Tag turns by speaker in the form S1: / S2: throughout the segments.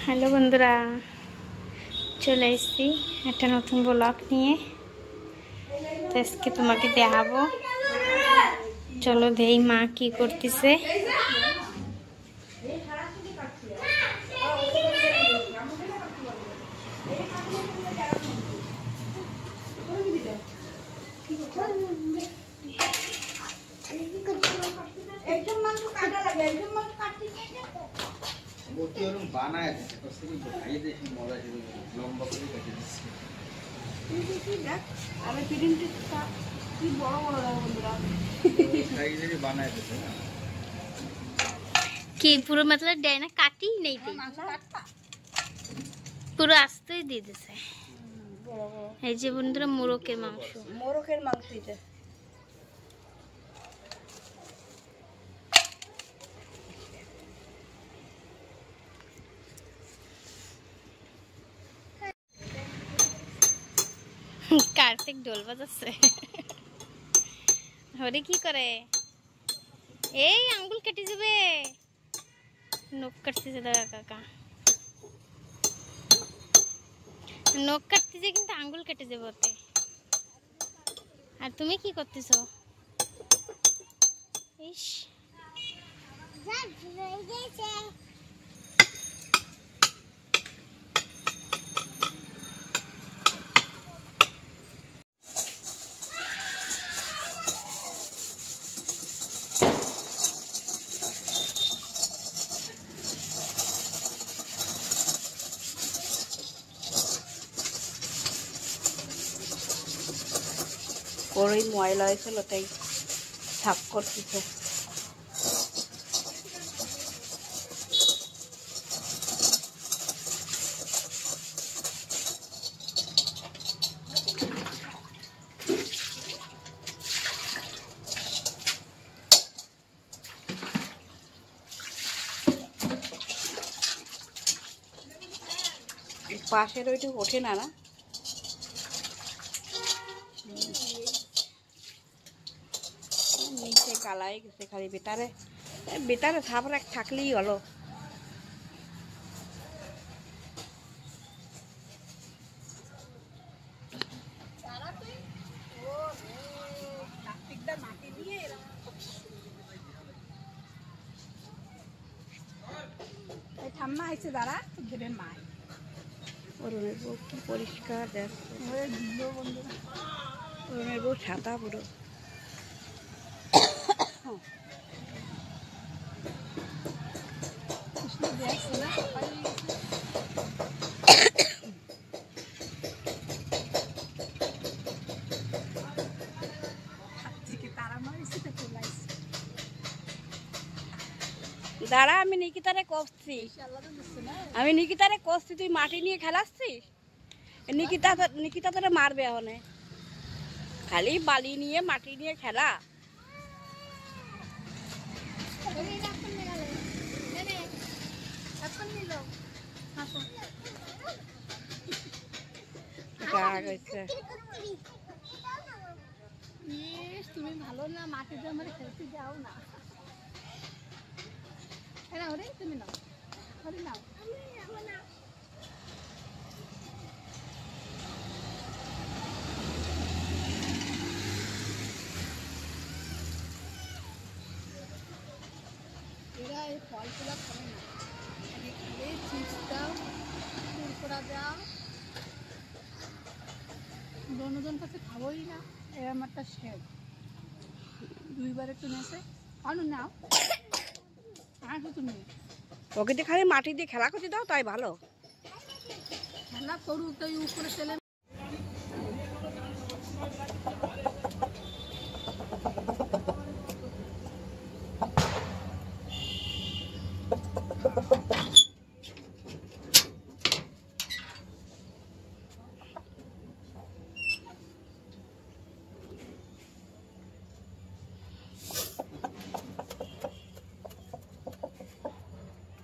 S1: Hello বন্ধুরা, চলে এসেছি একটা নতুন ব্লগ নিয়ে। তো আজকে তোমাকে দেখাবো, চলো দেই মা কি করতেছে। কি পুরো मतलब দেয় না, কাটি নেই পুরো আস্তেই দিয়ে দিছে। এই যে বন্ধুরা মোরকের মাংস,
S2: এটা
S1: কার্তিক ঢোল বাজাচ্ছে। হরে কি করে, এই আঙ্গুল কেটে যাবে, নখ কাটতেছে দাদা কাকা, নখ কাটতেছে কিন্তু আঙ্গুল কেটে যাবে ওতে। আর তুমি কি করতেছো? ইস
S2: ওই ময়লা হয়েছিল তাই সাফ করতেছে। পাশের ওইটা ওঠে না, না নিচে গালাই গেছে, খালি বেটারে বেটারে সাপ এক থাকলেই হলো। ঠাম্মা আইছে দাঁড়া, দেবেন মা অরুণের বউ কি পরিষ্কার দেখছে। অরুণের বউ ছাতা পুরো। দাঁড়া, আমি নিকিতারে করছি, তুই মাটি নিয়ে খেলাচ্ছিস। নিকিতা তোরে মারবে এখন, খালি বালি নিয়ে মাটি নিয়ে খেলা। তুমি ভালো না, মাটিতে আমার খেলতে যাও না। তুমি নাও, নাও। এরা এই ফলগুলো খাবে না, খাবে চিপস দাও, কুরকুরা দাও, দনজন কাছে খাবোই না। এরম একটা শেড দুইবার একটু নেছে আনো নাও। তুমি ওকে দিয়ে খালি মাটি দিয়ে খেলা করতে দাও, তাই ভালো খেলা করুক, তাই উপরে ছেলে।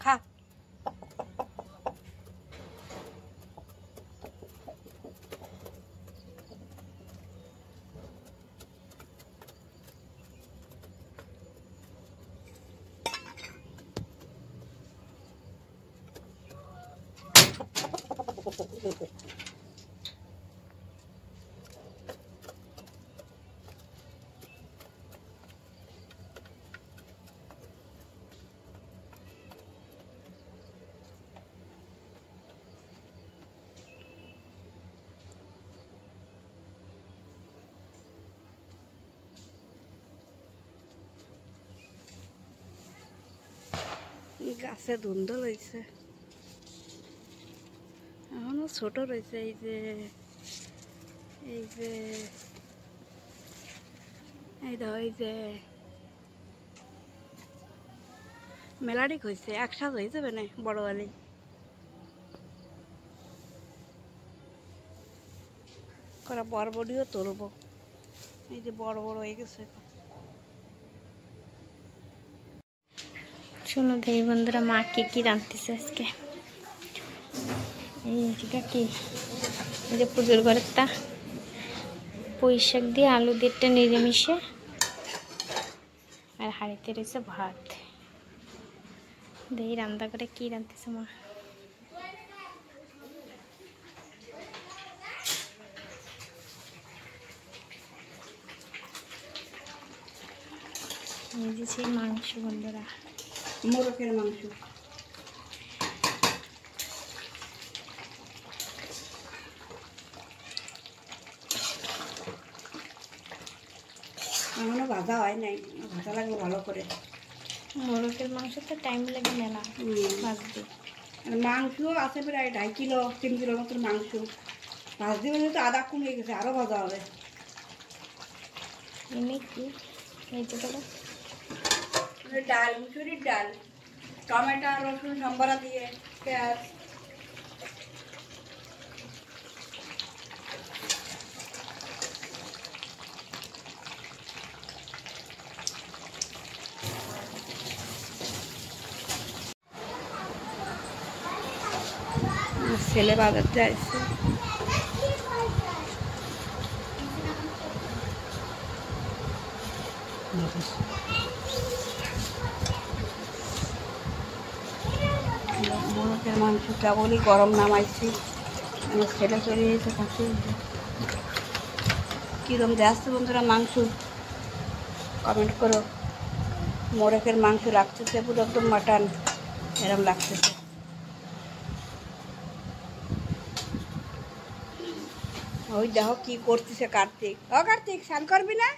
S2: খা গাছে ধুন্দল হয়েছে, এখনো ছোট রয়েছে। এই যে এই যে এই যে মেলাডিক হয়েছে, একসাথে হয়ে যাবে না বড় আলি। করা বড়বড়িও তুলবো, এই যে বড় বড় হয়ে গেছে।
S1: চলো দেই বন্ধুরা মা কি রাঁধতেছে আজকে। এইটা কি, এই যে পুজোর ঘরেরটা পুঁই শাক দিয়ে আলু দিয়ে একটা নিরামিষে, আর হাঁড়িতে রয়েছে ভাত। দেই রান্না করে কি রাঁধতেছে মা। এই যে সেই মাংস বন্ধুরা,
S2: মোরগের মাংস। এখনো ভাজা হয় নাই, ভাজা লাগবে ভালো করে।
S1: মোরগের মাংস তো টাইম লাগে মেলা ভাজতে।
S2: মাংস আছে প্রায় 2.5 কিলো 3 কিলোর মতো মাংস। ভাজতে ভাজতে তো আধা কমে গেছে, আরও ভাজা হবে।
S1: এমনি কি এই যে বলো
S2: ডাল, মুসুরির ডাল, টমেটো, রসুন, সম্বরা দিয়ে, পেঁয়াজ। ছেলে বাজার যাইছে। মোরগের মাংস কেবলই গরম নামাইছি, আমার ছেলে চলে গেছে কাছে। কীরকম যাচ্ছে বন্ধুরা মাংস কমেন্ট করো। মোরগের মাংস লাগতেছে পুরো একদম মাটন এরকম লাগতেছে। ওই দেখো কি করতেছে কার্তিক। ও কার্তিক, স্নান করবি না?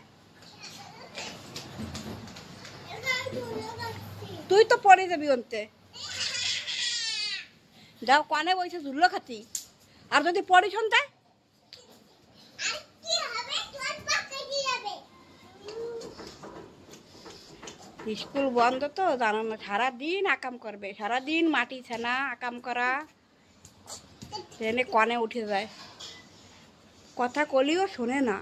S2: তুই তো পরে যাবি অন্তে। যাও কানে বইছে ঝুল্লো খাতি, আর যদি পড়ি শুনতে স্কুল বন্ধ তো জানো না, সারাদিন আকাম করবে, সারাদিন মাটি ছানা আকাম করা, ট্রেনে কনে উঠে যায়, কথা কলিও শোনে না।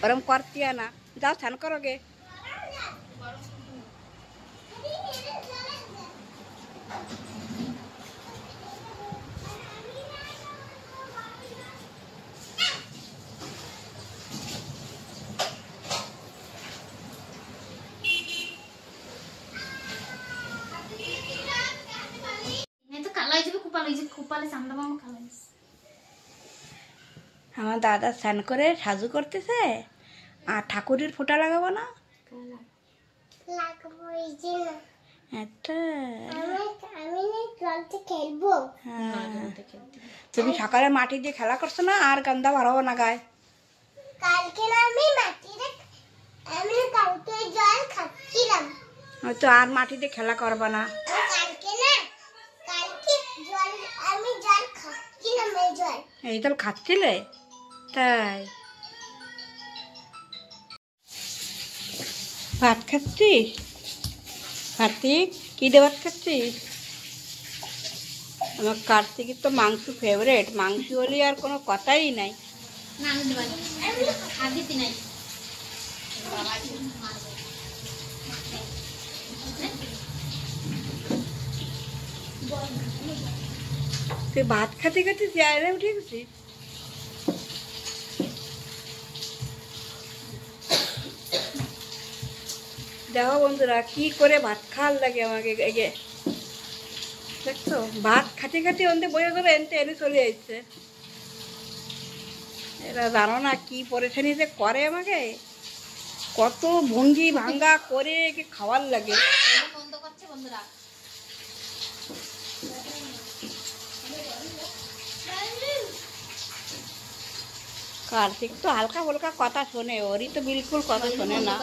S2: ওরম করতিয়া না, যাও স্নান করো গে। আমার দাদা স্নান করে সাজু করতেছে, আর ঠাকুরের ফোঁটা লাগাবো না? তুমি সকালে মাটি দিয়ে খেলা করছো না, আর গান্দা বাড়াবো না গায়ে। তো আর মাটি দিয়ে খেলা করবা না। এই তো খাচ্ছিলে তাই? ভাত খাচ্ছিস কার্তিক? কি দিয়ে ভাত খাচ্ছিস? আমার কার্তিকের তো মাংস ফেভারেট, মাংস হলে আর কোনো কথাই নাই। তুই ভাত খেতে খেতে চেয়ারে উঠে গেছিস? দেখো বন্ধুরা কি করে ভাত খাওয়ার লাগে আমাকে, এই যে দেখছো ভাত খাটি খাটি অন্তে বয়ে ধরে এনতে এনে চলে যাচ্ছে। এরা জানো না কি পরেশানি যে করে আমাকে, কত ভঙ্গি ভাঙ্গা করে একে খাওয়ার লাগে। কার্তিক তো হালকা ফুলকা কথা শোনে, ওরই তো বিলকুল কথা শোনে না।